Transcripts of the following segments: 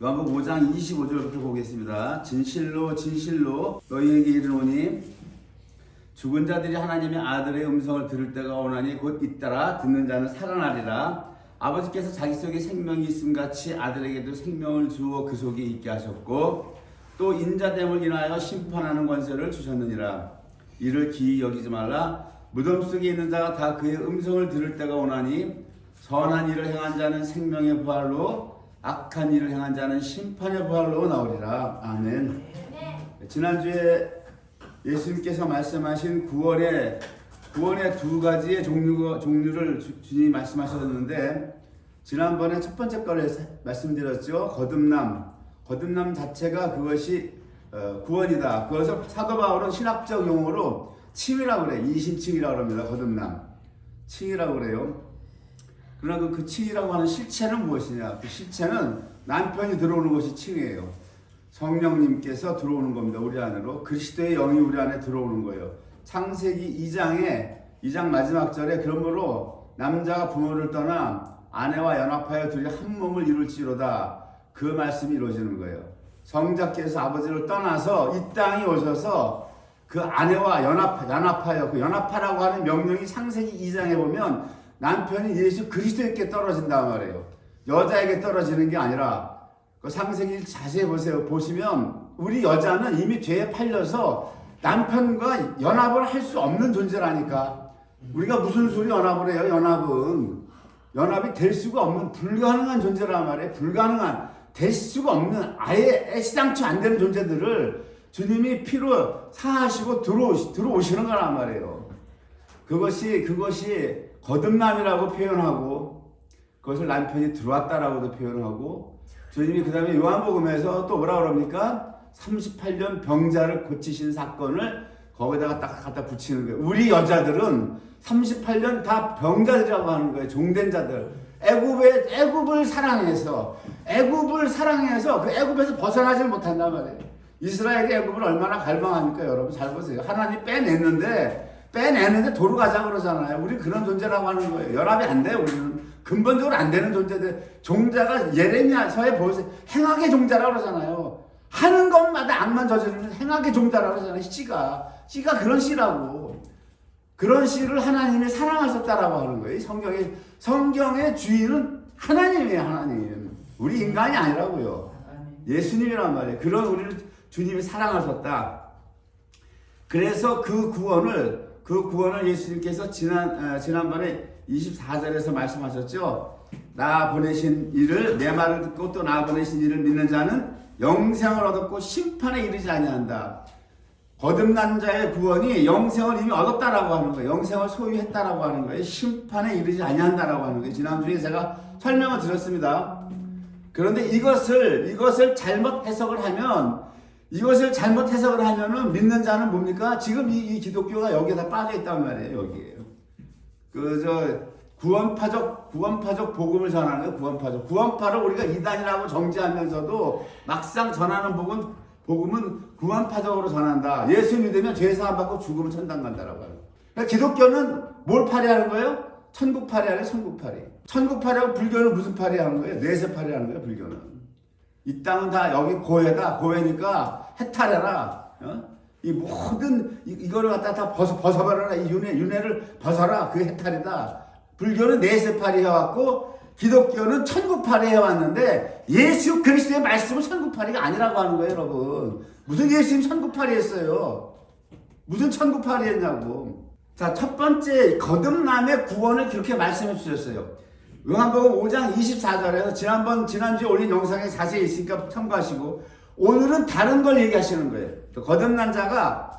요한복음 5장 25절부터 보겠습니다. 진실로 진실로 너희에게 이르노니 죽은 자들이 하나님의 아들의 음성을 들을 때가 오나니 곧 잇따라 듣는 자는 살아나리라. 아버지께서 자기 속에 생명이 있음같이 아들에게도 생명을 주어 그 속에 있게 하셨고 또 인자됨을 인하여 심판하는 권세를 주셨느니라. 이를 기이 여기지 말라. 무덤 속에 있는 자가 다 그의 음성을 들을 때가 오나니 선한 일을 행한 자는 생명의 부활로 악한 일을 행한 자는 심판의 부활로 나오리라. 아멘. 지난주에 예수님께서 말씀하신 구원의 두 가지의 종류를 주님이 말씀하셨는데, 지난번에 첫 번째 거를 말씀드렸죠. 거듭남 자체가 그것이 구원이다. 그것을 사도 바울은 신학적 용어로 칭이라고 그래요. 이신칭이라고 합니다. 거듭남 칭이라고 그래요. 그러나 그 칭이라고 하는 실체는 무엇이냐? 그 실체는 남편이 들어오는 것이 칭이에요. 성령님께서 들어오는 겁니다. 우리 안으로. 그리스도의 영이 우리 안에 들어오는 거예요. 창세기 2장 마지막 절에 그러므로 남자가 부모를 떠나 아내와 연합하여 둘이 한 몸을 이룰지로다. 그 말씀이 이루어지는 거예요. 성자께서 아버지를 떠나서 이 땅에 오셔서 그 아내와 연합하여, 그 연합하라고 하는 명령이 창세기 2장에 보면 남편이 예수 그리스도에게 떨어진단 말이에요. 여자에게 떨어지는 게 아니라, 그 창세기 자세히 보시면 우리 여자는 이미 죄에 팔려서 남편과 연합을 할 수 없는 존재라니까. 우리가 무슨 소리 연합을 해요? 연합이 될 수가 없는 불가능한 존재란 말이에요. 될 수가 없는, 아예 애시당초 안 되는 존재들을 주님이 피로 사하시고 들어오시는 거란 말이에요. 그것이 거듭남이라고 표현하고, 그것을 남편이 들어왔다라고도 표현하고, 주님이 그 다음에 요한복음에서 또 뭐라 그럽니까? 38년 병자를 고치신 사건을 거기다가 딱 갖다 붙이는 거예요. 우리 여자들은 38년 다 병자들이라고 하는 거예요. 종된 자들. 애굽을 사랑해서 그 애굽에서 벗어나질 못한단 말이에요. 이스라엘이 애굽을 얼마나 갈망합니까? 여러분 잘 보세요. 하나님 빼냈는데 도로 가자 그러잖아요. 우리 그런 존재라고 하는 거예요. 연합이 안 돼요. 우리는 근본적으로 안 되는 존재들. 종자가 예레미야서에 보세요. 행악의 종자라고 그러잖아요. 하는 것마다 악만 저지르는 행악의 종자라고 그러잖아요. 씨가 그런 씨라고. 그런 씨를 하나님이 사랑하셨다라고 하는 거예요. 성경의 주인은 하나님이에요. 하나님. 우리 인간이 아니라고요. 예수님이란 말이에요. 그런 우리를 주님이 사랑하셨다. 그래서 그 구원을 예수님께서 지난번에 24절에서 말씀하셨죠. 나 보내신 이를, 내 말을 듣고 또 나 보내신 이를 믿는 자는 영생을 얻었고 심판에 이르지 아니한다. 거듭난 자의 구원이 영생을 이미 얻었다라고 하는 거예요. 영생을 소유했다라고 하는 거예요. 심판에 이르지 아니한다라고 하는 거예요. 지난주에 제가 설명을 드렸습니다. 그런데 이것을 잘못 해석을 하면은 믿는 자는 뭡니까? 지금 이 기독교가 여기에 다 빠져 있단 말이에요. 여기에요. 구원파적 복음을 전하는 거예요. 구원파를 우리가 이단이라고 정지하면서도 막상 전하는 복음은 구원파적으로 전한다. 예수 믿으면 죄 사함 받고 죽으면 천당 간다라고 하는 거예요. 그러니까 기독교는 뭘 파리하는 거예요? 천국 파리하는 천국 파리. 천국 파리하고 불교는 무슨 파리 하는 거예요? 내세 파리 하는 거예요. 불교는. 이 땅은 다 여기 고해니까 해탈해라. 이 모든 이거를 갖다 다 벗어버려라. 이 윤회를 벗어라. 그게 해탈이다. 불교는 내세팔이 해왔고 기독교는 천국팔이 해왔는데 예수 그리스도의 말씀은 천국팔이가 아니라고 하는 거예요. 여러분 무슨 예수님 천국팔이 했어요? 무슨 천국팔이 했냐고. 자, 첫 번째 거듭남의 구원을 그렇게 말씀해 주셨어요. 요한복음 5장 24절에서 지난주에 올린 영상에 자세히 있으니까 참고하시고, 오늘은 다른 걸 얘기하시는 거예요. 거듭난 자가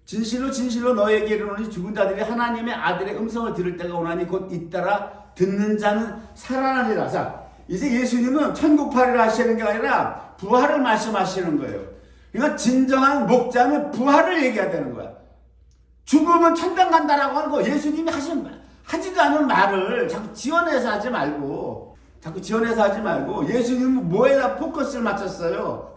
진실로 진실로 너에게 이르노니 죽은 자들이 하나님의 아들의 음성을 들을 때가 오나니 곧 잇따라 듣는 자는 살아나리라. 자, 이제 예수님은 천국팔이를 하시는 게 아니라 부활을 말씀하시는 거예요. 그러니까 진정한 목자는 부활을 얘기해야 되는 거야. 죽으면 천당 간다라고 하는 거 예수님이 하지도 않은 말을 자꾸 지어내서 하지 말고 예수님은 뭐에다 포커스를 맞췄어요?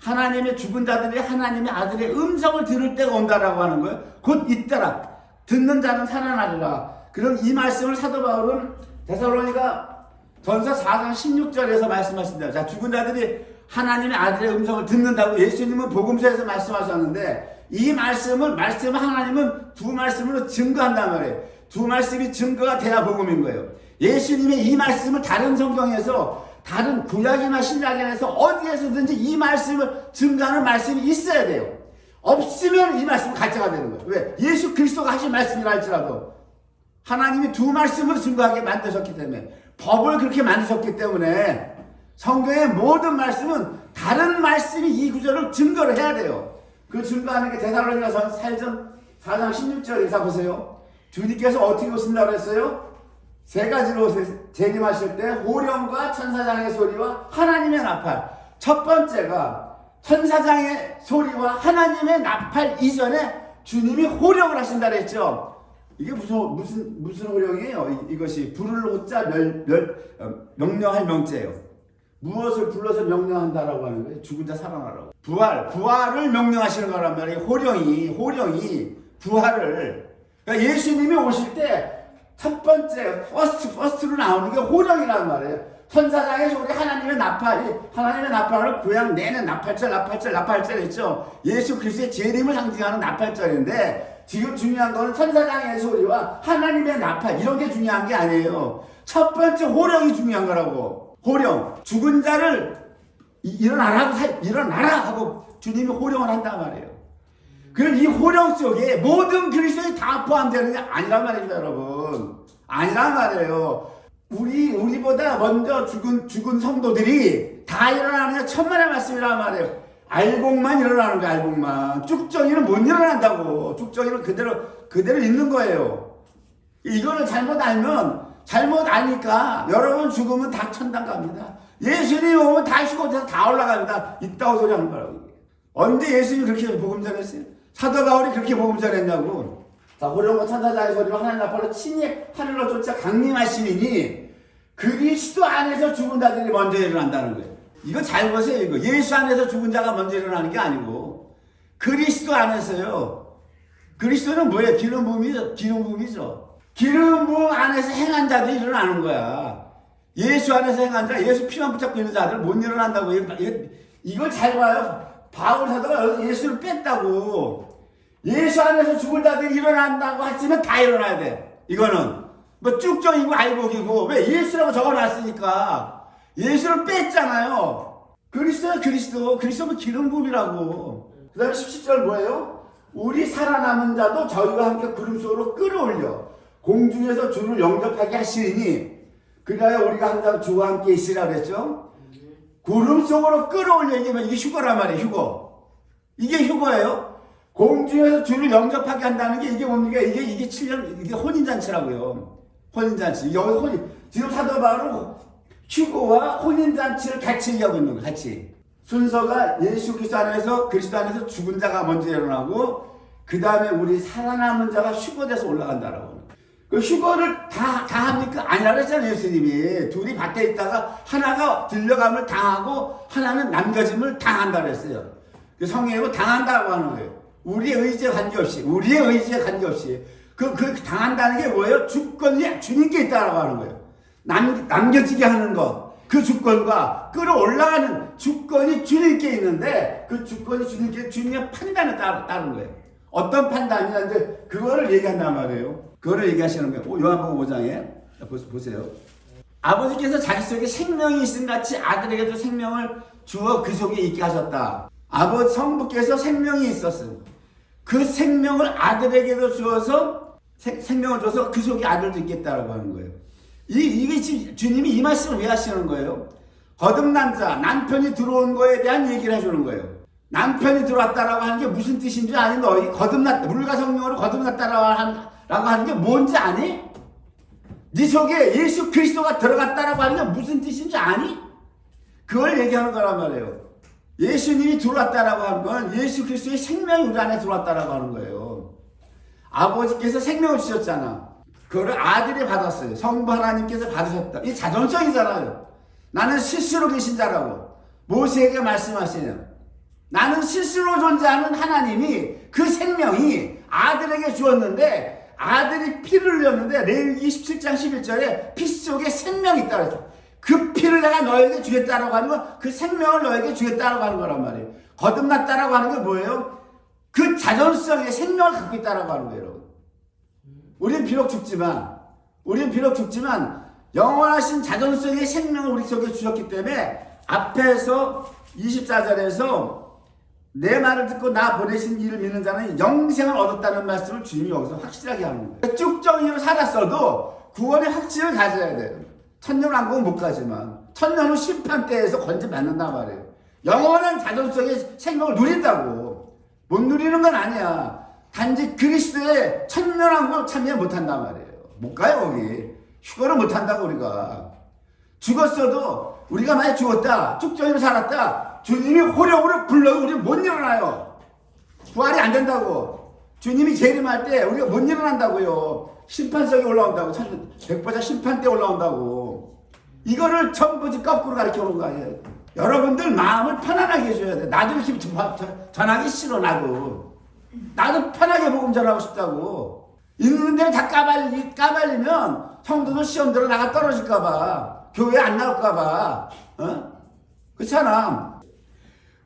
하나님의 죽은 자들이 하나님의 아들의 음성을 들을 때가 온다라고 하는 거예요. 곧 잇따라 듣는 자는 살아나리라. 그럼 이 말씀을 사도 바울은 데살로니가 전서 4장 16절에서 말씀하신다. 자, 죽은 자들이 하나님의 아들의 음성을 듣는다고 예수님은 복음서에서 말씀하셨는데, 이 말씀을 하나님은 두 말씀으로 증거한단 말이에요. 두 말씀이 증거가 돼야 복음인 거예요. 예수님의 이 말씀을 다른 성경에서, 다른 구약이나 신약에서 어디에서든지 이 말씀을 증거하는 말씀이 있어야 돼요. 없으면 이 말씀은 가짜가 되는 거예요. 왜? 예수 그리스도가 하신 말씀이라 할지라도 하나님이 두 말씀으로 증거하게 만드셨기 때문에, 법을 그렇게 만드셨기 때문에 성경의 모든 말씀은 다른 말씀이 이 구절을 증거를 해야 돼요. 그 증거하는 게 데살로니가서 4장 16절에서 보세요. 주님께서 어떻게 오신다고 했어요? 세 가지로 재림하실 때 호령과 천사장의 소리와 하나님의 나팔. 첫 번째가 천사장의 소리와 하나님의 나팔 이전에 주님이 호령을 하신다 그랬죠. 이게 무슨 호령이에요? 이것이 불을 호자 명령할 명제예요. 무엇을 불러서 명령한다라고 하는 거예요? 죽은 자 살아나라고. 부활을 명령하시는 거란 말이에요. 호령이 부활을. 그러니까 예수님이 오실 때 첫 번째 퍼스트로 나오는 게 호령이란 말이에요. 천사장의 소리, 하나님의 나팔을 고향 내는 나팔절 했죠. 예수 그리스도의 재림을 상징하는 나팔절인데, 지금 중요한 거는 천사장의 소리와 하나님의 나팔, 이런 게 중요한 게 아니에요. 첫 번째 호령이 중요한 거라고. 호령. 죽은 자를 일어나라 하고 주님이 호령을 한단 말이에요. 그럼 이 호령 속에 모든 그리스도인이 다 포함되는 게 아니란 말이죠, 여러분. 아니란 말이에요. 우리보다 먼저 죽은 성도들이 다 일어나는 게 천만의 말씀이란 말이에요. 알곡만 일어나는 거야, 알곡만. 쭉정이는 못 일어난다고. 쭉정이는 그대로 있는 거예요. 이거를 잘못 아니까 여러분 죽으면 다 천당 갑니다. 예수님 오면 다 휴거돼서 다 올라갑니다. 이따오 소리 하는 거라고. 언제 예수님이 그렇게 복음 전했어요? 사도 바울이 그렇게 복음 전했냐고. 자, 호령과 천사장의 소리로 하나님 나팔로 친히 하늘로 쫓아 강림하시니 그리스도 안에서 죽은 자들이 먼저 일어난다는 거예요. 이거 잘 보세요. 이거 예수 안에서 죽은 자가 먼저 일어나는 게 아니고 그리스도 안에서요. 그리스도는 뭐예요? 기름 부음이죠. 기름 부음 안에서 행한 자들이 일어나는 거야. 예수 안에서 행한 자, 예수 피만 붙잡고 있는 자들 못 일어난다고. 이걸 잘 봐요. 바울 사도가 예수를 뺐다고. 예수 안에서 죽은 자들이 일어난다고 했으면 다 일어나야 돼. 이거는 뭐 쭉정이고 알곡이고. 왜? 예수라고 적어놨으니까. 예수를 뺐잖아요. 그리스도는 기름 부음이라고. 그 다음에 17절 뭐예요? 우리 살아남은 자도 저희와 함께 구름 속으로 끌어올려 공중에서 주를 영접하게 하시니, 그래야 우리가 항상 주와 함께 있으라 그랬죠. 구름 속으로 끌어올려. 이게 휴거란 말이에요. 휴거. 이게 휴거예요. 공중에서 주를 영접하게 한다는 게 이게 뭡니까? 이게 7년, 이게 혼인잔치라고요. 혼인잔치. 여기서 지금 사도 바울은 휴거와 혼인잔치를 같이 얘기하고 있는 거예요. 같이. 순서가 예수 그리스도 안에서 죽은 자가 먼저 일어나고, 그 다음에 우리 살아남은 자가 휴거돼서 올라간다라고. 그 휴거를 다 합니까? 아니라 그랬잖아요, 예수님이. 둘이 밭에 있다가 하나가 들려감을 당하고 하나는 남겨짐을 당한다 그랬어요. 그 성경에도 당한다고 하는 거예요. 우리의 의지에 관계없이. 그 당한다는 게 뭐예요? 주권이 주님께 있다라고 하는 거예요. 남겨지게 하는 것. 그 주권과 끌어올라가는 주권이 주님께 있는데, 그 주권이 주님의 판단에 따른 거예요. 어떤 판단이냐, 이제 그거를 얘기한단 말이에요. 그거를 얘기하시는 거예요. 요한복음 5장에 보세요. 아버지께서 자기 속에 생명이 있음 같이 아들에게도 생명을 주어 그 속에 있게 하셨다. 아버지 성부께서 생명이 있었음. 그 생명을 아들에게도 주어서 생명을 줘서 그 속에 아들도 있겠다라고 하는 거예요. 이게 지금 주님이 이 말씀을 왜 하시는 거예요? 거듭난 자, 남편이 들어온 거에 대한 얘기를 해주는 거예요. 남편이 들어왔다라고 하는 게 무슨 뜻인 줄 아니? 너희 거듭났다, 물과 성령으로 거듭났다라고 하는 게 뭔지 아니? 네 속에 예수 그리스도가 들어갔다라고 하는 게 무슨 뜻인 줄 아니? 그걸 얘기하는 거란 말이에요. 예수님이 들어왔다라고 하는 건 예수 그리스도의 생명이 우리 안에 들어왔다라고 하는 거예요. 아버지께서 생명을 주셨잖아. 그거를 아들이 받았어요. 성부 하나님께서 받으셨다. 이 자존성이잖아요. 나는 스스로 계신 자라고 모세에게 말씀하시냐. 나는 스스로 존재하는 하나님이 그 생명이 아들에게 주었는데, 아들이 피를 흘렸는데 레위기 17장 11절에 피 속에 생명이 있다 그랬죠. 그 피를 내가 너에게 주겠다라고 하는 건 그 생명을 너에게 주겠다라고 하는 거란 말이에요. 거듭났다라고 하는 게 뭐예요? 그 자존성의 생명을 갖고 있다라고 하는 거예요. 우리는 비록 죽지만 영원하신 자존성의 생명을 우리 속에 주셨기 때문에 앞에서 24절에서 내 말을 듣고 나 보내신 이를 믿는 자는 영생을 얻었다는 말씀을 주님이 여기서 확실하게 하는 거예요. 쭉 정의로 살았어도 구원의 확신을 가져야 돼요. 천년왕국은 못 가지만 천년 후 심판대에서 건져 맞는단 말이에요. 영원한 자존성의 생명을 누린다고. 못 누리는 건 아니야. 단지 그리스도의 천년왕국을 참여 못한단 말이에요. 못 가요 거기. 휴거를 못한다고. 우리가 죽었어도 우리가 만약 죽었다 쭉정이로 살았다 주님이 호령으로 불러도 우리 못 일어나요. 부활이 안 된다고. 주님이 재림할 때 우리가 못 일어난다고요. 심판석에 올라온다고. 백보자 심판대 올라온다고. 이거를 전부 거꾸로 가르쳐 오는 거 아니에요. 여러분들 마음을 편안하게 해줘야 돼. 나도 이렇게 전하기 싫어. 나도 편하게 복음 전하고 싶다고. 있는 데를 다 까발리면 성도들 시험 들어 나가 떨어질까봐, 교회 안 나올까봐, 그렇잖아.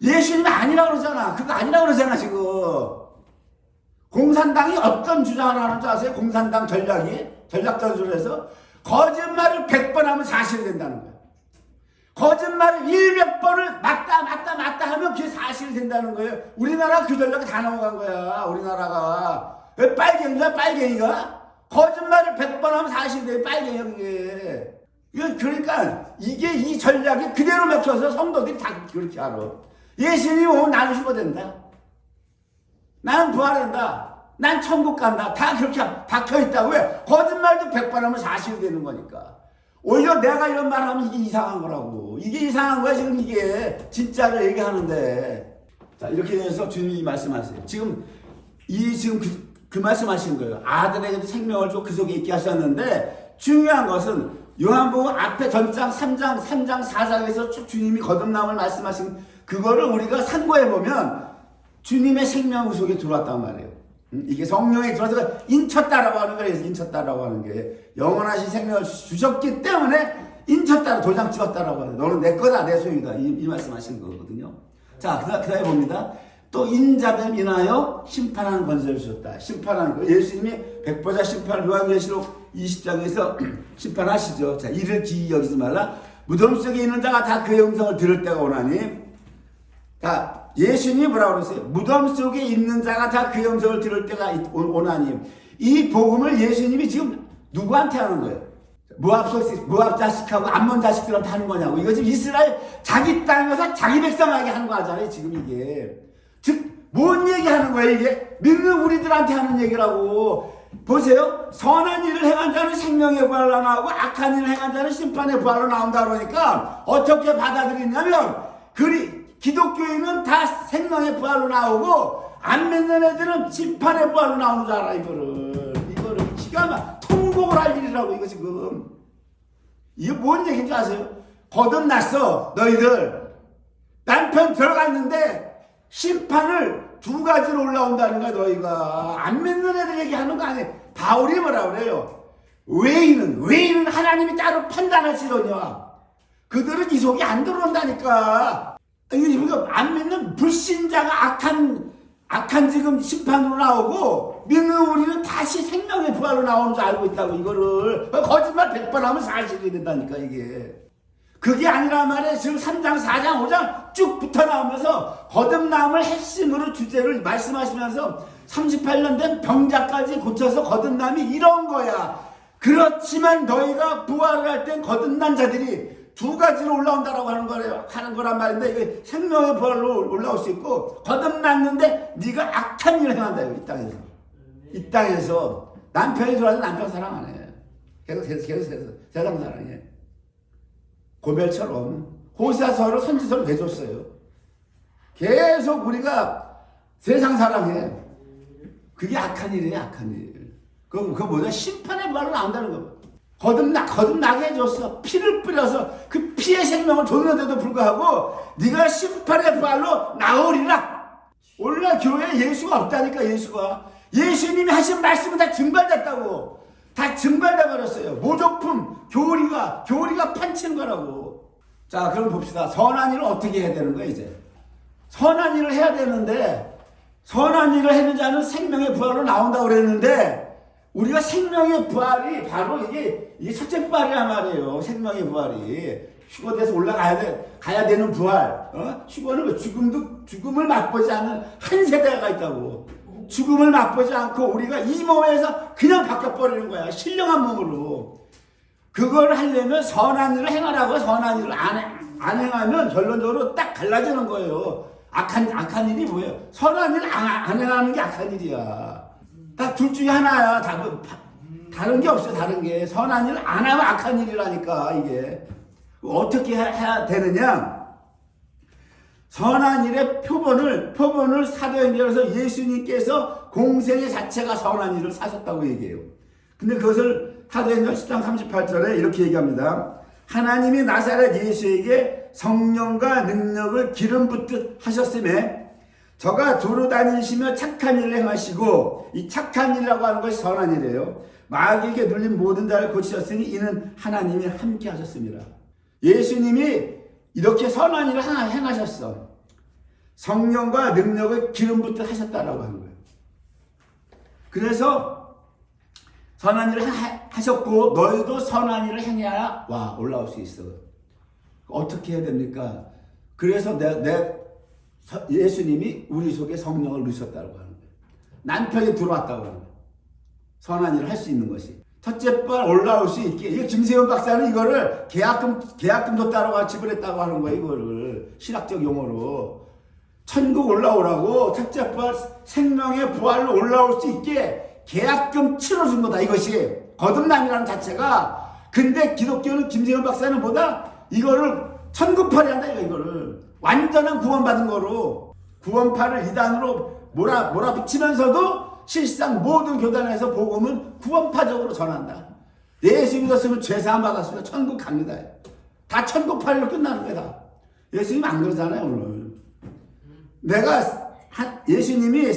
예수님이 아니라고 그러잖아. 그거 아니라고 그러잖아 지금. 공산당이 어떤 주장을 하는 줄 아세요? 공산당 전략전술을 해서 거짓말을 100번 하면 사실이 된다는 거예요. 거짓말을 100번을 맞다 하면 그게 사실이 된다는 거예요. 우리나라 그 전략이 다 넘어간 거야. 우리나라가. 왜 빨갱이가? 거짓말을 100번 하면 사실이 돼. 빨갱이야 그게. 그러니까 이게 이 전략이 그대로 먹혀서 성도들이 다 그렇게 알아. 예수님이 오면 나는 휴거된다. 나는 부활한다. 난 천국 간다. 다 그렇게 박혀있다고. 왜? 거짓말도 100번 하면 사실이 되는 거니까. 오히려 내가 이런 말 하면 이게 이상한 거라고. 이게 이상한 거야 지금. 이게 진짜를 얘기하는데. 자, 이렇게 돼서 주님이 말씀하세요. 지금 그 말씀하신 거예요. 아들에게도 생명을 주고 그 속에 있게 하셨는데, 중요한 것은 요한복음 앞에 전장 3장 4장에서 쭉 주님이 거듭남을 말씀하신 그거를 우리가 상고해보면 주님의 생명 속에 들어왔단 말이에요. 이게 성령에 들어와서 인쳤다라고 하는 거예요. 인쳤다라고 하는 게 영원하신 생명을 주셨기 때문에 인쳤다, 도장 찍었다라고 하는. 너는 내 거다, 내 소유다. 이 말씀하신 거거든요. 자, 그다음에 봅니다. 또 인자됨 인하여 심판하는 권세를 주셨다. 심판하는 거. 예수님이 백보자 심판, 요한계시록 20장에서 심판하시죠. 자, 이를 기이 여기지 말라. 무덤 속에 있는 자가 다 그의 음성을 들을 때가 오나니. 자, 예수님이 뭐라고 그러세요? 무덤 속에 있는 자가 다 그의 음성을 들을 때가 오나니. 이 복음을 예수님이 지금 누구한테 하는 거예요? 모압 자식하고 암몬 자식들한테 하는 거냐고. 이거 지금 이스라엘 자기 땅에서 자기 백성에게 하는 거 하잖아요. 지금 이게. 즉, 뭔 얘기하는 거예요, 이게? 믿는 우리들한테 하는 얘기라고. 보세요. 선한 일을 행한 자는 생명의 부활로 나오고 악한 일을 행한 자는 심판의 부활로 나온다 그러니까 어떻게 받아들이냐면 기독교인은 다 생명의 부활로 나오고 안 믿는 애들은 심판의 부활로 나오는 줄 알아. 이거를 기가 막 통곡을 할 일이라고. 이거 지금 이게 뭔 얘기인지 아세요? 거듭났어 너희들. 남편 들어갔는데 심판을 두 가지로 올라온다는 거야. 너희가 안 믿는 애들 얘기하는 거 아니에요. 바울이 뭐라 그래요? 외인은 하나님이 따로 판단하시더냐. 그들은 이 속에 안 들어온다니까. 이거 안 믿는 불신자가 악한 지금 심판으로 나오고 믿는 우리는 다시 생명의 부활로 나오는 줄 알고 있다고. 이거를 거짓말 100번 하면 사실이 된다니까. 이게 그게 아니라 말이에요. 지금 3장 4장 5장 쭉 붙어 나오면서 거듭남을 핵심으로 주제를 말씀하시면서 38년 된 병자까지 고쳐서 거듭남이 이런 거야. 그렇지만 너희가 부활을 할 땐 거듭난 자들이 두 가지로 올라온다라고 하는 거란 말인데, 이게 생명의 부활로 올라올 수 있고, 거듭났는데 네가 악한 일을 행한다. 이 땅에서. 이 땅에서 남편이 들어와서 남편 사랑 안 해. 계속 세상 사랑해. 고멜처럼 호세아서를 선지서를 내줬어요. 계속 우리가 세상 사랑해. 그게 악한 일이에요. 악한 일. 그거 뭐냐? 심판의 부활로 나온다는 거. 거듭나게 해줬어. 피를 뿌려서 그 피의 생명을 줬는데도 불구하고 네가 심판의 부활로 나오리라. 오늘날 교회에 예수가 없다니까. 예수님이 하신 말씀은 다 증발됐다고. 다 증발돼 버렸어요. 모조품, 교리가 판치는 거라고. 자, 그럼 봅시다. 선한 일을 어떻게 해야 되는 거야, 이제? 선한 일을 해야 되는데, 선한 일을 하는 자는 생명의 부활로 나온다고 그랬는데, 우리가 생명의 부활이 바로 이게 첫째 부활이란 말이에요. 생명의 부활이. 휴거돼서 가야 되는 부활. 휴거는 죽음을 맛보지 않는 한 세대가 있다고. 죽음을 맛보지 않고 우리가 이 몸에서 그냥 바뀌어버리는 거야. 신령한 몸으로. 그걸 하려면 선한 일을 행하라고. 선한 일을 안 행하면 결론적으로 딱 갈라지는 거예요. 악한 일이 뭐예요? 선한 일을 안 행하는 게 악한 일이야. 다 둘 중에 하나야. 다른 게 없어. 다른 게. 선한 일을 안 하면 악한 일이라니까 이게. 어떻게 해야 되느냐? 선한 일의 표본을 사도행전에서 예수님께서 공생의 자체가 선한 일을 사셨다고 얘기해요. 근데 그것을 사도행전 10장 38절에 이렇게 얘기합니다. 하나님이 나사렛 예수에게 성령과 능력을 기름 붓듯 하셨음에 저가 두루 다니시며 착한 일을 행하시고, 이 착한 일이라고 하는 것이 선한 일이에요. 마귀에게 눌린 모든 자를 고치셨으니 이는 하나님이 함께 하셨습니다. 예수님이 이렇게 선한 일을 행하셨어. 성령과 능력을 기름 붓듯 하셨다라고 하는 거예요. 그래서 선한 일을 하셨고 너희도 선한 일을 행해야 올라올 수 있어. 어떻게 해야 됩니까? 그래서 예수님이 우리 속에 성령을 넣으셨다고 하는 거예요. 남편이 들어왔다고 하는 거예요. 선한 일을 할 수 있는 것이. 첫째 발 올라올 수 있게. 이거 김세현 박사는 이거를 계약금 줬다라고 같이 그랬다고 하는 거예요. 이거를 신학적 용어로. 천국 올라오라고 첫째 발 생명의 부활로 올라올 수 있게 계약금 치러준 거다. 이것이 거듭남이라는 자체가. 근데 기독교는 김세현 박사는 뭐다? 이거를 천국팔이 한다. 이거를 완전한 구원받은 거로 구원파를 이단으로 몰아붙이면서도 실상 모든 교단에서 복음은 구원파적으로 전한다. 예수 믿었으면 죄사함 받았으면 천국 갑니다. 다 천국파리로 끝나는 거다. 예수님 안 그러잖아요. 오늘 예수님이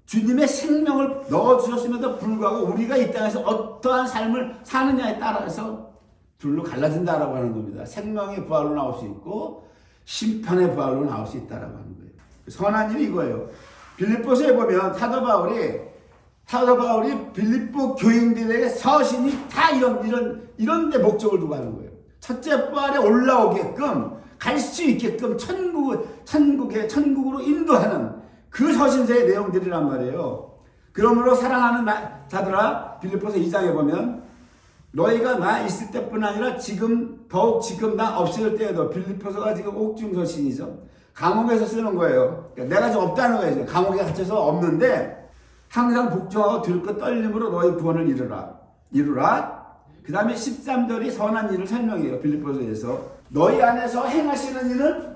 주님의 생명을 넣어주셨음에도 불구하고 우리가 이 땅에서 어떠한 삶을 사느냐에 따라서 둘로 갈라진다라고 하는 겁니다. 생명의 부활로 나올 수 있고 심판의 부활로 나올 수 있다라고 하는 거예요. 선한 일이 이거예요. 빌립보서에 보면 사도 바울이 빌립보 교인들에게 서신이 다 이런 데 목적을 두고 하는 거예요. 첫째 부활에 올라오게끔 갈 수 있게끔 천국으로 인도하는 그 서신서의 내용들이란 말이에요. 그러므로 사랑하는 자들아, 빌립보서 2장에 보면 너희가 나 있을 때뿐 아니라 더욱 지금 나 없을 때에도, 빌립보서가 지금 옥중서신이죠. 감옥에서 쓰는 거예요. 그러니까 내가 지금 없다는 거예요. 감옥에 갇혀서 없는데 항상 복종하고 들고 떨림으로 너희 구원을 이루라. 그 다음에 13절이 선한 일을 설명해요. 빌립보서에서 너희 안에서 행하시는 일은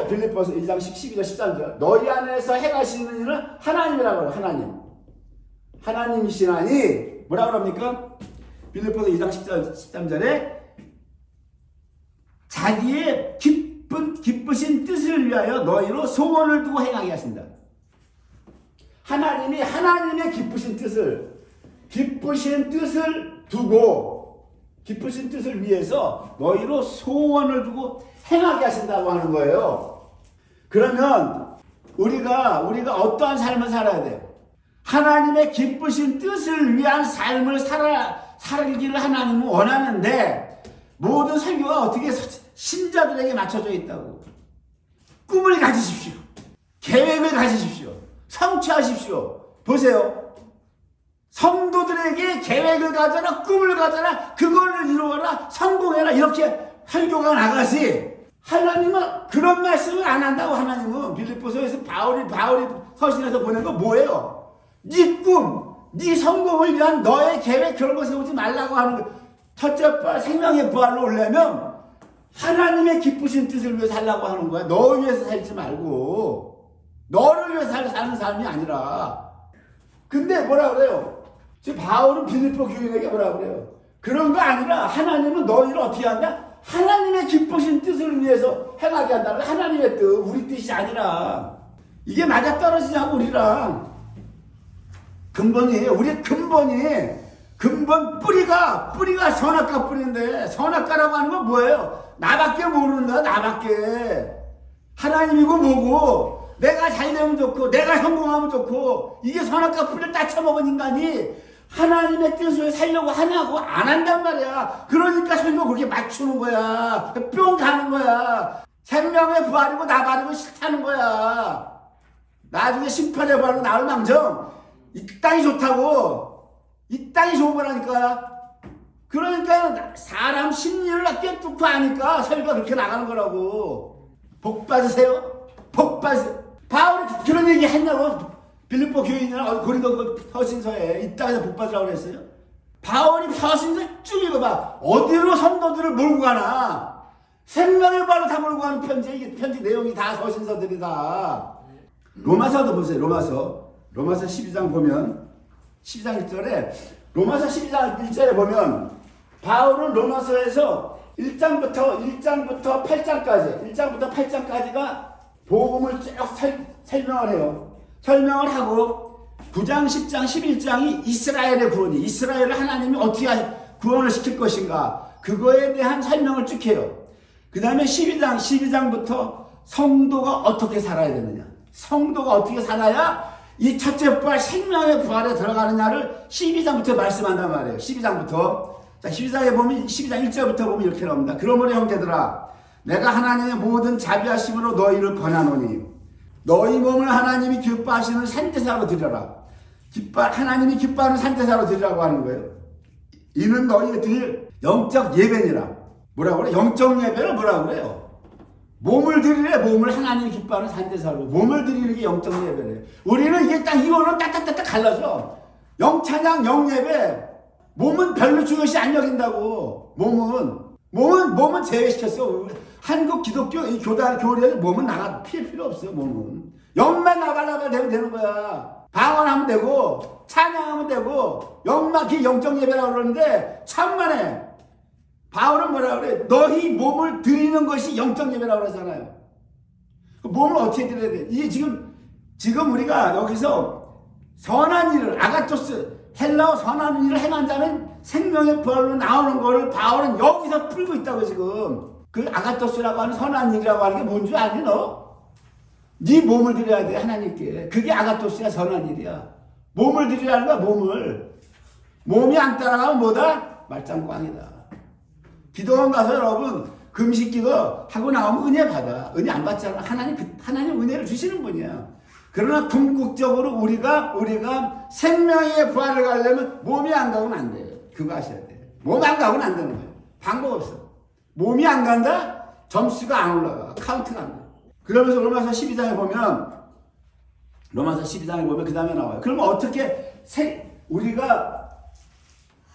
빌립보서 1장 12절 13절 너희 안에서 행하시는 일은 하나님이라고 해요. 하나님이시라니 뭐라고 합니까? 빌립보서 2장 13절에 자기의 기쁘신 뜻을 위하여 너희로 소원을 두고 행하게 하신다. 하나님이 하나님의 기쁘신 뜻을 두고 기쁘신 뜻을 위해서 너희로 소원을 두고 행하게 하신다고 하는 거예요. 그러면 우리가 어떠한 삶을 살아야 돼요? 하나님의 기쁘신 뜻을 위한 삶을 살기를 하나님은 원하는데 모든 설교가 어떻게 신자들에게 맞춰져 있다고. 꿈을 가지십시오. 계획을 가지십시오. 성취하십시오. 보세요. 성도들에게 계획을 가져라, 꿈을 가져라, 그거를 이루어라, 성공해라, 이렇게 설교가 나가지. 하나님은 그런 말씀을 안 한다고. 하나님은 빌립보서에서 바울이 서신에서 보낸 거 뭐예요? 네 꿈, 네 성공을 위한 너의 계획, 그런 거 세우지 말라고 하는 거. 첫째 부활, 생명의 부활로 오려면 하나님의 기쁘신 뜻을 위해 살라고 하는 거야. 너 위해서 살지 말고 너를 위해서 사는 삶이 아니라. 근데 뭐라 그래요? 지금 바울은 빌립보 교인에게 뭐라 그래요? 그런 거 아니라 하나님은 너희를 어떻게 한다? 하나님의 기쁘신 뜻을 위해서 행하게 한다. 하나님의 뜻, 우리 뜻이 아니라. 이게 맞아떨어지냐고. 우리랑 우리의 근본이 근본 뿌리가 선악과 뿌리인데, 선악과라고 하는 건 뭐예요? 나밖에 모르는다. 나밖에. 하나님이고 뭐고, 내가 잘 되면 좋고 내가 성공하면 좋고, 이게 선악과 뿌리를 따쳐먹은 인간이 하나님의 뜻을 살려고 하냐고? 안 한단 말이야. 그러니까 설교 그렇게 맞추는 거야. 뿅 가는 거야. 생명의 부활이고 나발이고 싫다는 거야. 나중에 심판의 부활로 나올 망정, 이 땅이 좋다고. 이 땅이 좋은 거라니까. 그러니까 사람 심리를 꿰뚫고 아니까 설교가 그렇게 나가는 거라고. 복 받으세요. 복 받으세요. 바울이 그런 얘기 했냐고. 빌립보 교인이나 고린도 서신서에 이 땅에서 복 받으라고 그랬어요. 바울이 서신서 쭉 읽어봐. 어디로 성도들을 몰고 가나. 생명의 발로 다 몰고 가는 편지. 이게 편지 내용이 다 서신서들이 다. 로마서도 보세요. 로마서 12장 보면 12장 1절에, 로마서 12장 1절에 보면 바울은 로마서에서 1장부터 8장까지가 복음을 쭉 설명을 해요. 설명을 하고 9장, 10장, 11장이 이스라엘의 구원이, 이스라엘을 하나님이 어떻게 구원을 시킬 것인가, 그거에 대한 설명을 쭉 해요. 그 다음에 12장부터 성도가 어떻게 살아야 되느냐, 성도가 어떻게 살아야 이 첫째 부활, 생명의 부활에 들어가느냐를 12장부터 말씀한단 말이에요. 12장부터. 자, 12장에 보면, 12장 1절부터 보면 이렇게 나옵니다. 그러므로 형제들아, 내가 하나님의 모든 자비하심으로 너희를 권하노니 너희 몸을 하나님이 기뻐하시는 산제사로 드려라. 하나님이 기뻐하는 산제사로 드리라고 하는 거예요. 이는 너희가 드릴 영적 예배니라. 뭐라고 그래? 영적 예배를 뭐라고 그래요? 몸을 드리래. 몸을 하나님이 기뻐하는 산제사로. 몸을 드리는 게 영적 예배래. 우리는 이게 딱 이거는 딱딱딱딱 갈라져. 영찬양, 영예배. 몸은 별로 중요시 안 여긴다고. 몸은 제외시켰어. 한국 기독교 이 교리에서 몸은 필 필요 없어. 몸은 영만 나발나발 되면 되는 거야. 방언하면 되고 찬양하면 되고, 영만 그 영적 예배라고 그러는데 참만해. 바울은 뭐라 그래? 너희 몸을 드리는 것이 영적 예배라고 그러잖아요. 몸을 어떻게 드려야 돼? 이게 지금 우리가 여기서 선한 일을, 아가토스, 헬라어 선한 일을 행한 자는 생명의 부활로 나오는 거를 바울은 여기서 풀고 있다고. 지금 그 아가토스라고 하는 선한 일이라고 하는 게 뭔 줄 아니 너? 네 몸을 드려야 돼 하나님께. 그게 아가토스야. 선한 일이야. 몸을 드리라는 거야. 몸이 안 따라가면 뭐다? 말짱꽝이다. 기도원 가서 여러분 금식 기도 하고 나오면 은혜 받아. 은혜 안 받잖아. 하나님 은혜를 주시는 분이야. 그러나 궁극적으로 우리가 생명의 부활을 가려면 몸이 안 가고는 안 돼요. 그거 아셔야 돼. 몸 안 가고는 안 되는 거예요. 방법 없어. 몸이 안 간다? 점수가 안 올라가. 카운트가 안 돼. 그러면서 로마서 12장에 보면 그 다음에 나와요. 그러면 어떻게 우리가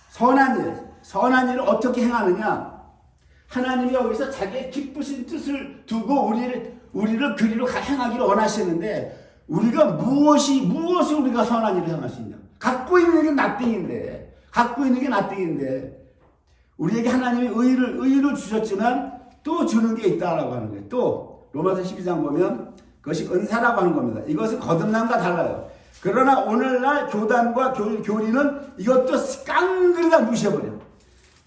선한 일을 어떻게 행하느냐? 하나님이 여기서 자기의 기쁘신 뜻을 두고 우리를 그리로 행하기를 원하시는데, 우리가 무엇을 우리가 선한 일을 행할 수 있냐? 갖고 있는 게 나띵인데 우리에게 하나님이 의를 주셨지만 또 주는 게 있다라고 하는 거예요. 또 로마서 12장 보면 그것이 은사라고 하는 겁니다. 이것은 거듭남과 달라요. 그러나 오늘날 교단과 교리는 이것도 깡그리다 무시해버려요.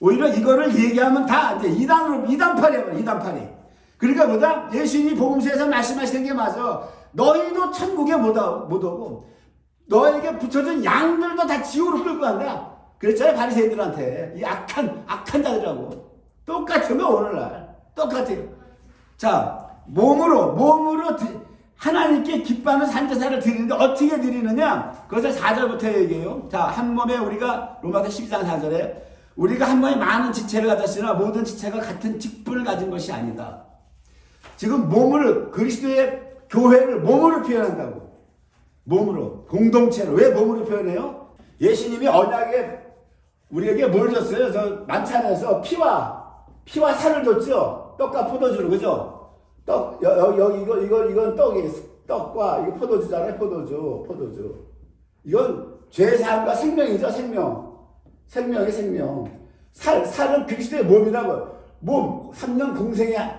오히려 이거를 얘기하면 다 이제 이단팔이. 그러니까 뭐다? 예수님이 복음서에서 말씀하시는 게 맞아. 너희도 천국에 못 오고 너에게 붙여준 양들도 다 지옥으로 끌고 간다. 그랬잖아요. 바리새인들한테. 이 악한 자들하고 똑같은 거. 오늘날 똑같아요. 자, 몸으로 하나님께 기뻐하는 산제사를 드리는데 어떻게 드리느냐? 그것을 4절부터 얘기해요. 자, 한 몸에 우리가 로마서 12장 4절에 우리가 한 몸에 많은 지체를 가졌으나 모든 지체가 같은 직분을 가진 것이 아니다. 지금 그리스도의 교회를 몸으로 표현한다고. 몸으로, 공동체로. 왜 몸으로 표현해요? 예수님이 언약에 우리에게 뭘 줬어요? 저 만찬에서 피와 살을 줬죠. 떡과 포도주를, 그죠? 이건 떡과 이거 포도주잖아요. 포도주. 이건 죄사함과 생명이죠. 생명의 생명. 살은 그리스도의 몸이라고. 몸, 3년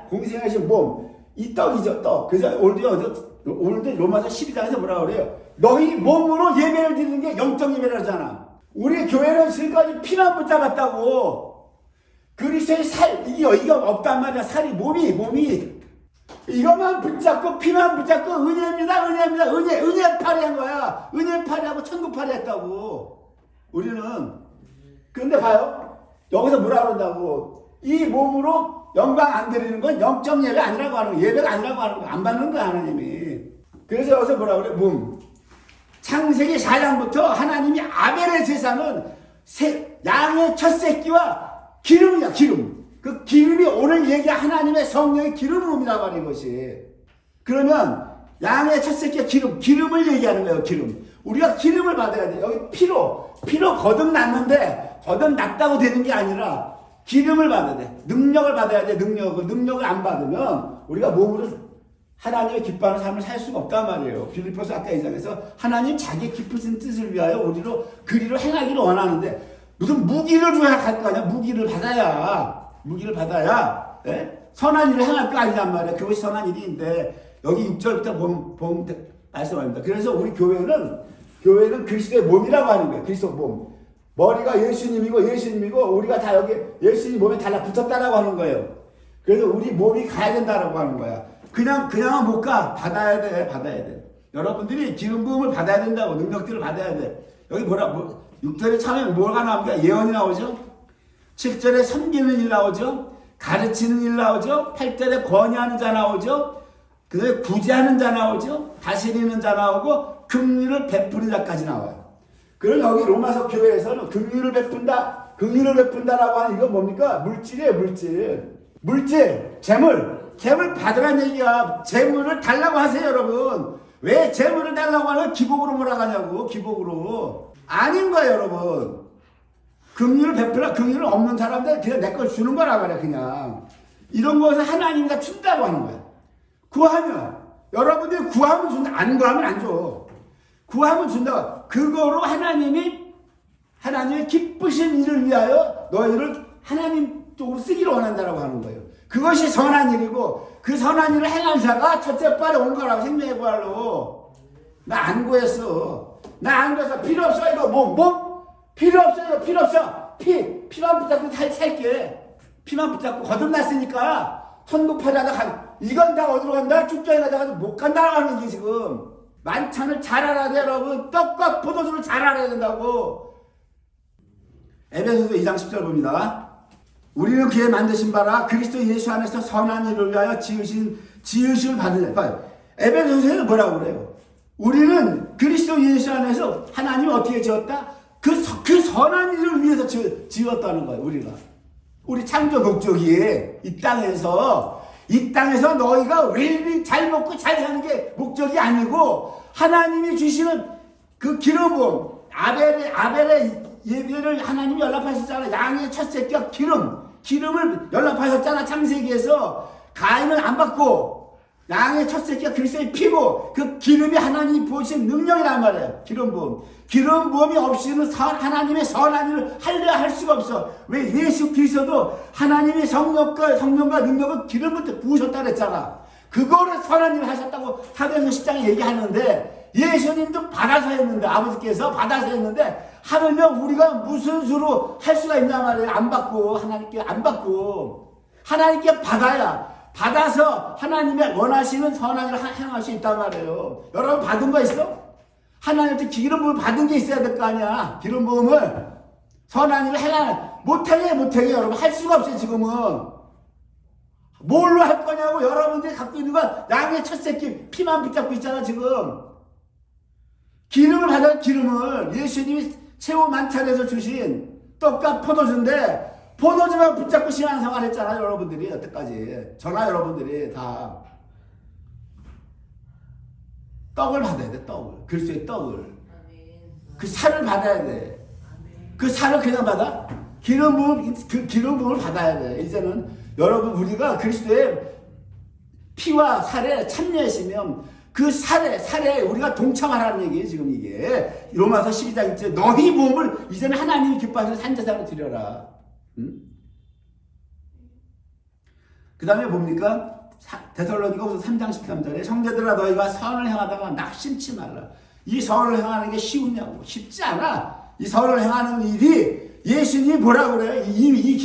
공생하신 몸. 이 떡이죠, 떡. 그래서 오늘도 로마서 12장에서 뭐라고 그래요? 너희 몸으로 예배를 드리는 게 영적 예배를 하잖아. 우리 교회는 지금까지 피만 붙잡았다고. 그리스도의 살, 이게 없단 말이야. 살이, 몸이. 이것만 붙잡고, 피만 붙잡고, 은혜입니다. 은혜 파리한 거야. 은혜 파리하고 천국 파리했다고. 우리는. 근데 봐요. 여기서 뭐라 그런다고. 이 몸으로 영광 안 드리는 건 영적 예배 아니라고 하는 거야. 예배가 아니라고 하는 거야. 안 받는 거야, 하나님이. 그래서 여기서 뭐라 그래? 몸. 창세기 4장부터 하나님이 아벨의 제사는 양의 첫 새끼와 기름이야, 기름. 그 기름이 오늘 얘기한 하나님의 성령의 기름 부음이라고 하는 것이. 그러면 양의 첫 새끼와 기름을 얘기하는 거예요, 기름. 우리가 기름을 받아야 돼. 여기 피로 거듭났는데 거듭났다고 되는 게 아니라 기름을 받아야 돼. 능력을 받아야 돼, 능력을 안 받으면 우리가 몸으로 하나님의 기뻐하는 삶을 살 수가 없단 말이에요. 빌립보서 아까 2장에서 하나님 자기 깊으신 뜻을 위하여 우리로 그리로 행하기를 원하는데 무슨 무기를 줘야 할 거 아니야. 무기를 받아야 예? 선한 일을 행할 거 아니란 말이야. 그것이 선한 일인데 여기 6절부터 보면 말씀합니다. 그래서 우리 교회는 그리스도의 몸이라고 하는 거예요. 그리스도 몸. 머리가 예수님이고 우리가 다 여기 예수님 몸에 달라붙었다라고 하는 거예요. 그래서 우리 몸이 가야 된다라고 하는 거야. 그냥은 못 가. 받아야 돼. 여러분들이 기름 부음을 받아야 된다고. 능력들을 받아야 돼. 여기 6절에 처음에 뭐가 나옵니까? 예언이 나오죠. 7절에 섬기는 일 나오죠. 가르치는 일 나오죠. 8절에 권위하는 자 나오죠. 그 다음에 구제하는 자 나오죠. 다스리는 자 나오고 긍휼을 베푸는 자까지 나와요. 그럼 여기 로마서 교회에서는 긍휼을 베푼다라고 하는 이거 뭡니까? 물질이에요, 물질. 재물 받으라는 얘기야. 재물을 달라고 하세요, 여러분. 왜 재물을 달라고 하는 기복으로 몰아가냐고, 기복으로. 아닌 거예요, 여러분. 긍휼을 베풀라, 긍휼을 없는 사람들 그냥 내 걸 주는 거라 말이야, 그냥. 이런 것을 하나님이 다 준다고 하는 거야. 구하면, 여러분들이 구하면 준다, 안 구하면 안 줘. 구하면 준다고. 그거로 하나님의 기쁘신 일을 위하여 너희를 하나님 쪽으로 쓰기를 원한다라고 하는 거예요. 그것이 선한 일이고 그 선한 일을 행한 자가 첫째 빨리 온 거라고. 생명의 부활로. 나 안 구했어. 필요 없어 이거. 몸? 필요 없어. 피만 붙잡고 살게. 피만 붙잡고 거듭났으니까 천국 파리하다 이건 다 어디로 간다? 축전에 가다가 못 간다라고 하는 게 지금. 만찬을 잘 알아야 돼, 여러분. 떡과 포도주를 잘 알아야 된다고. 에베소서 2장 10절 봅니다. 우리는 그의 만드신 바라 그리스도 예수 안에서 선한 일을 위하여 지으심을 받으려. 에베소서에는 뭐라고 그래요? 우리는 그리스도 예수 안에서 하나님이 어떻게 지었다? 그 선한 일을 위해서 지었다는 거예요, 우리가. 우리 창조 목적이 이 땅에서 너희가 왜 잘 먹고 잘 사는 게 목적이 아니고 하나님이 주시는 그 기름 부음, 아벨의 예배를 하나님이 연락하셨잖아. 양의 첫 새끼와 기름을 연락하셨잖아. 창세기에서 가인은 안 받고 양의 첫 새끼가 그리스도의 피고 그 기름이 하나님이 부으신 능력이란 말이에요. 기름 부음이 없이는 하나님의 선한 일을 하려 할 수가 없어. 왜? 예수 그리스도도 하나님의 성령과 능력을 기름부터 부으셨다 그랬잖아. 그거를 선한 일을 하셨다고 사도행전 10장에 얘기하는데 예수님도 받아서 했는데, 아버지께서 받아서 했는데 하물며 우리가 무슨 수로 할 수가 있냐 말이에요. 안 받고 하나님께 받아서 하나님의 원하시는 선한 일을 행할 수 있단 말이에요. 여러분 받은 거 있어? 하나님한테 기름 부음을 받은 게 있어야 될 거 아니야. 기름 부음을 선한 일을 못하게 여러분 할 수가 없어요. 지금은 뭘로 할 거냐고. 여러분들이 갖고 있는 건 양의 첫 새끼 피만 붙잡고 있잖아. 지금 기름을 받아. 기름을 예수님이 최후 만찬에서 주신 떡과 포도주인데 포도주만 붙잡고 신앙생활 했잖아요. 여러분들이 여태까지. 저나 여러분들이 다 떡을 받아야 돼. 떡을. 그리스도의 떡을. 그 살을 받아야 돼. 그 살을 그냥 받아? 기름 부음을 받아야 돼. 이제는 여러분 우리가 그리스도의 피와 살에 참여했으면 그 살에 우리가 동참하라는 얘기예요. 지금 이게 로마서 12장 1절 너희 몸을 이제는 하나님이 기뻐하시는 산제사로 드려라. 그 다음에 뭡니까? 데살로니가후서 3장 13절에 형제들아 너희가 선을 행하다가 낙심치 말라. 이 선을 행하는 게 쉬우냐고. 쉽지 않아. 이 선을 행하는 일이 예수님이 뭐라 그래요? 이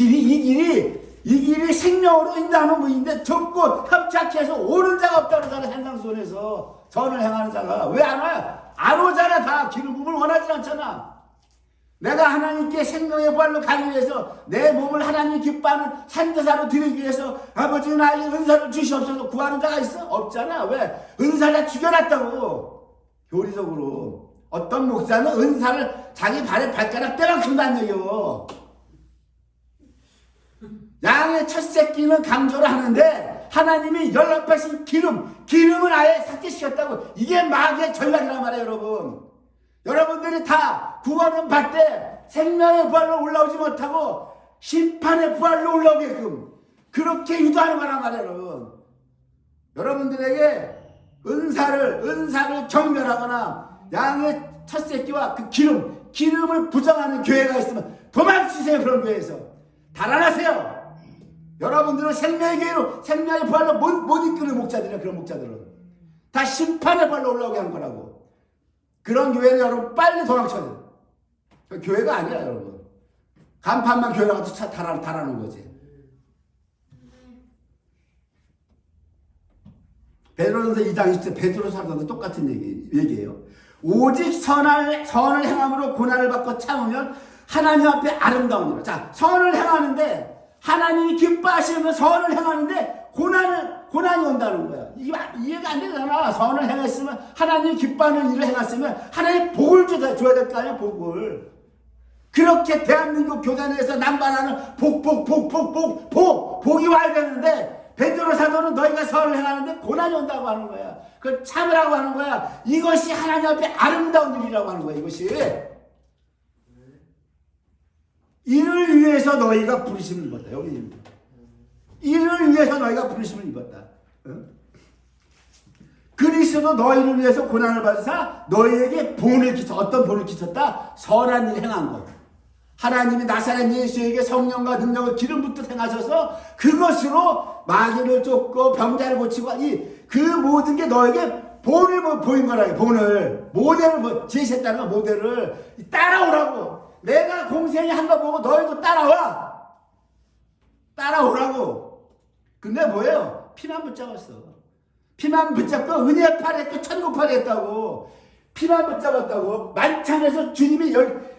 길이 생명으로 인도하는 문인데 좁고 협착해서 오는 자가 없다고 그러잖아. 산상수훈에서 선을 행하는 자가 왜 안 와요? 안 오잖아. 다 기름 부음을 원하지 않잖아. 내가 하나님께 생명의 부활로 가기 위해서 내 몸을 하나님 기뻐하는 산제사로 드리기 위해서 아버지 나에게 은사를 주시옵소서 구하는 자가 있어? 없잖아. 왜? 은사를 다 죽여놨다고. 교리적으로 어떤 목사는 은사를 자기 발에 발가락 떼박힌다는 얘기요. 양의 첫 새끼는 강조를 하는데 하나님이 연락하신 기름을 아예 삭제시켰다고. 이게 마귀의 전략이란 말이에요. 여러분들이 다 구원은 받되 생명의 부활로 올라오지 못하고 심판의 부활로 올라오게끔 그렇게 유도하는 거란 말이에요. 여러분들에게 은사를 경멸하거나 양의 첫 새끼와 그 기름을 부정하는 교회가 있으면 도망치세요. 그런 교회에서 달아나세요. 여러분들은 생명의 교회로 생명의 부활로 못 이끄는 목자들이야. 그런 목자들은 다 심판의 부활로 올라오게 하는 거라고. 그런 교회는 여러분 빨리 도망쳐야 돼요. 교회가 아니라 여러분 간판만 교회라고 달아놓은 거지. 베드로전서 2장 20절 베드로 사도도 똑같은 얘기예요. 오직 선을 행함으로 고난을 받고 참으면 하나님 앞에 아름다우니라. 자, 선을 행하는데 하나님이 기뻐하시면 선을 행하는데 고난이 온다는 거야. 이게 이해가 안 되잖아. 선을 행했으면 하나님이 기뻐하는 일을 행했으면 하나님 복을 줘야 될 거 아니야. 복을. 그렇게 대한민국 교단에서 남발하는 복이 와야 되는데 베드로 사도는 너희가 선을 행하는데 고난이 온다고 하는 거야. 그걸 참으라고 하는 거야. 이것이 하나님 앞에 아름다운 일이라고 하는 거야. 이것이. 이를 위해서 너희가 부르심을 입었다. 여기 이를 위해서 너희가 부르심을 입었다. 그리스도 너희를 위해서 고난을 받으사 너희에게 본을 끼쳐. 어떤 본을 끼쳤다? 선한 일 행한 것. 하나님이 나사렛 예수에게 성령과 능력을 기름 붓듯 행하셔서 그것으로 마귀를 쫓고 병자를 고치고 그 모든 게 너에게 본을 보인 거라. 본을 모델을 제시했다는 거. 모델을 따라오라고. 내가 공생이 한 거 보고 너희도 따라오라고. 근데 뭐예요? 피만 붙잡았어. 피만 붙잡고 은혜의 팔에 했고 천국 팔에 했다고. 피만 붙잡았다고. 만찬에서 주님이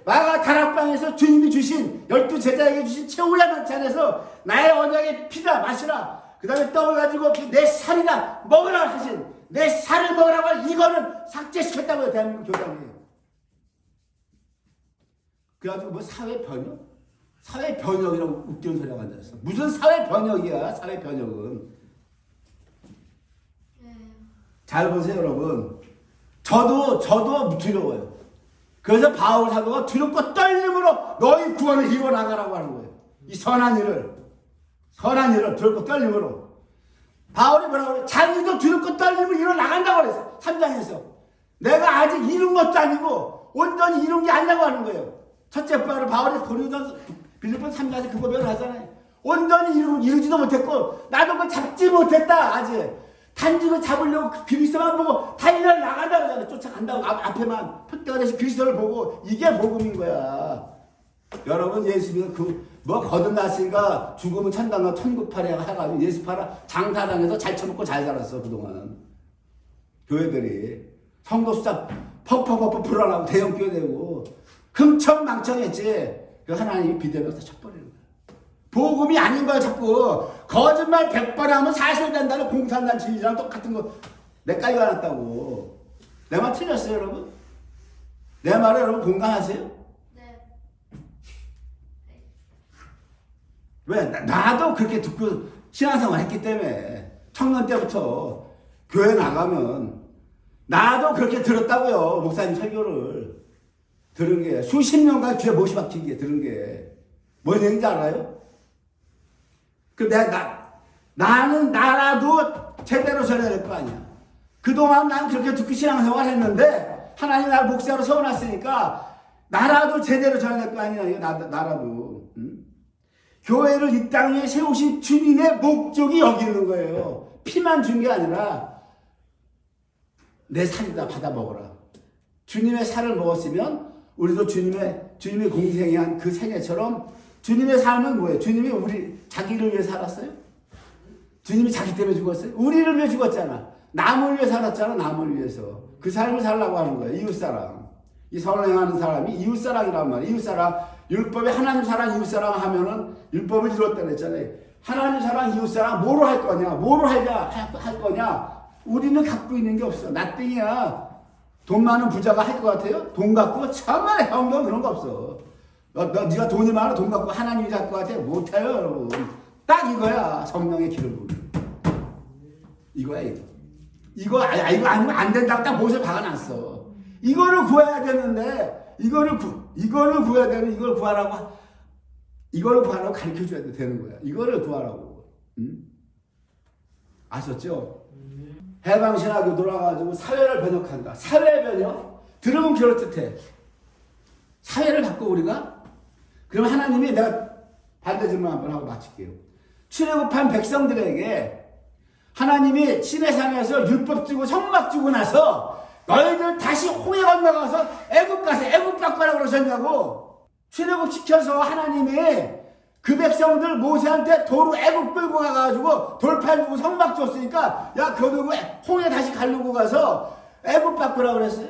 마가 다락방에서 주님이 주신 12제자에게 주신 최후의 만찬에서 나의 언약의 피다 마시라. 그 다음에 떡을 가지고 내 살이다 먹으라 하신 내 살을 먹으라고 할 이거는 삭제시켰다고요. 대한민국 교단이. 그래가지고 뭐 사회 변혁? 사회 변혁이라고 웃기는 소리가 앉아있어. 무슨 사회 변혁이야? 사회 변혁은. 잘 보세요, 여러분. 저도 두려워요. 그래서 바울 사도가 두렵고 떨림으로 너희 구원을 이루어 나가라고 하는 거예요. 이 선한 일을 두렵고 떨림으로. 바울이 뭐라고 그래? 자기도 두렵고 떨림을 이루어 나간다고 그랬어. 3장에서. 내가 아직 이룬 것도 아니고 온전히 이룬 게 아니라고 하는 거예요. 첫째 바울이 고린도전서 빌립보 3장에서 그 고백을 하잖아요. 온전히 이루지도 못했고 나도 그걸 잡지 못했다. 아직 단지 그 잡으려고 그리스도만 보고 달려 나간다고 하잖아요. 쫓아간다고. 앞에만 표대가 되신 그리스도를 보고. 이게 복음인 거야. 여러분 예수 믿어 거듭났으니까 죽으면 천당과 천국파래 해가지고 예수 팔아 장사당해서 잘 처먹고 잘 살았어. 그동안 교회들이 성도 숫자 퍽퍽 불어나고 대형 교회 되고 흥청망청했지. 그 하나님이 비대면서 쳐버리는 거야. 복음이 아닌 거야. 자꾸 거짓말 100번 하면 사실 된다는 공산당 진리랑 똑같은 거 내가 이겨놨다고. 내 말 틀렸어요 여러분? 내 말에 여러분 공감하세요? 네. 왜? 나도 그렇게 듣고 신앙생활 했기 때문에 청년 때부터 교회 나가면 나도 그렇게 들었다고요. 목사님 설교를 들은 게 수십 년간 귀에 못이 박힌 게 들은 게 뭔 얘기인지 알아요? 그 나라도 제대로 전해야 될 거 아니야. 그동안 난 그렇게 듣고 신앙생활 했는데 하나님 나를 목사로 세워놨으니까 나라도 제대로 전해야 될 거 아니야. 이거 나라도. 응? 교회를 이 땅에 세우신 주님의 목적이 여기 있는 거예요. 피만 준 게 아니라 내 살이다 받아 먹어라. 주님의 살을 먹었으면 우리도 주님의 공생이 한 그 생애처럼 주님의 삶은 뭐예요? 주님이 우리 자기를 위해 살았어요? 주님이 자기 때문에 죽었어요? 우리를 위해 죽었잖아. 남을 위해 살았잖아. 남을 위해서. 그 삶을 살라고 하는 거예요. 이웃사랑. 이 선행하는 사람이 이웃사랑이란 말이에요. 이웃사랑. 율법에 하나님 사랑, 이웃사랑 하면은 율법을 이뤘다 그랬잖아요. 하나님 사랑, 이웃사랑 뭐로 할 거냐? 뭐로 할 거냐? 우리는 갖고 있는 게 없어. 나띵이야. 돈 많은 부자가 할 것 같아요? 돈 갖고 참만 형도 그런 거 없어. 네가 돈이 많아 돈 갖고 하나님이 할 것 같아? 못해요 여러분. 딱 이거야 성령의 기름. 이거야 이거. 이거 아니면 안 된다고 딱 못에 박아놨어. 이거를 구해야 되는데 이거를 구해야 되는 이걸 구하라고 가르쳐줘야 되는 거야. 이거를 구하라고. 아셨죠? 해방신학교 돌아가지고 사회를 변혁한다. 사회 변혁? 들으면 그럴듯해. 사회를 바꿔 우리가? 그럼 하나님이 내가 반대 질문 한번 하고 마칠게요. 출애굽한 백성들에게 하나님이 시내산에서 율법 주고 성막 주고 나서 너희들 다시 홍해 건너가서 애굽 가서 애굽 바꿔라 그러셨냐고. 출애굽 시켜서 하나님이 그 백성들 모세한테 도로 애굽 끌고 가가지고 돌판 주고 성막 줬으니까 야 그러고 홍해 다시 가려고 가서 애굽 바꾸라 그랬어요.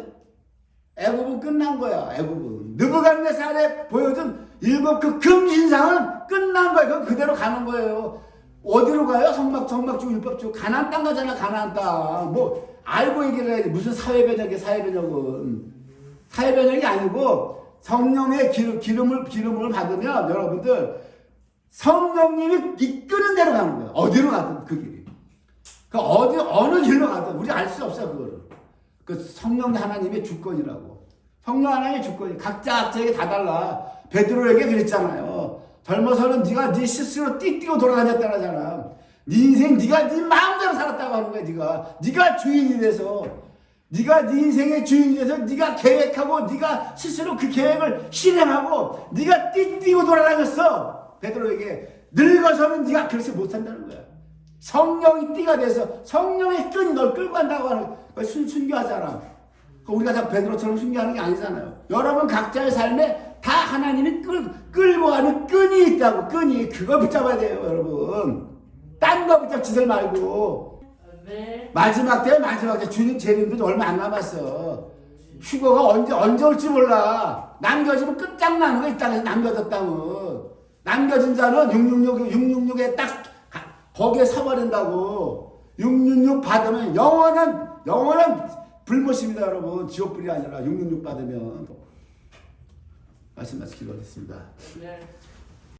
애굽은 끝난 거야. 애굽은 느부갓네살에 보여준 일곱 그 금신상은 끝난 거야. 그건 그대로 가는 거예요. 어디로 가요? 성막 주고 율법 주고 가나안 땅 가잖아. 가나안 땅. 뭐 알고 얘기를 해야지. 무슨 사회변혁이 사회변혁은 사회변혁이 아니고 성령의 기름을 받으면 여러분들 성령님이 이끄는 대로 가는 거예요. 어디로 가든 그 길이. 그 어느 길로 가든 우리 알 수 없어요 그거를. 그 성령 하나님의 주권이라고. 성령 하나님의 주권이 각자에게 다 달라. 베드로에게 그랬잖아요. 젊어서는 네가 네 스스로 띠띠고 돌아다녔다잖아. 네 인생 네가 네 마음대로 살았다고 하는 거야. 네가 주인이 돼서. 네가 네 인생의 주인이 돼서 네가 계획하고 네가 스스로 그 계획을 실행하고 네가 띠띠고 돌아다녔어. 베드로에게 늙어서는 네가 그렇게 못한다는 거야. 성령이 띠가 돼서 성령의 끈이 널 끌고 간다고 하는 거 순교하잖아. 우리가 다 베드로처럼 순교하는 게 아니잖아요. 여러분 각자의 삶에 다 하나님이 끌고 가는 끈이 있다고. 끈이 그거 붙잡아야 돼요 여러분. 딴 거 붙잡지들 말고. 마지막 때 주님 재림도 얼마 안 남았어. 휴거가 언제 올지 몰라. 남겨지면 끝장나는 거 있다는. 남겨진 자는 666에 딱 거기에 서버린다고. 666 받으면 영원한 불못입니다 여러분. 지옥불이 아니라 666 받으면. 말씀 기도하겠습니다. 네.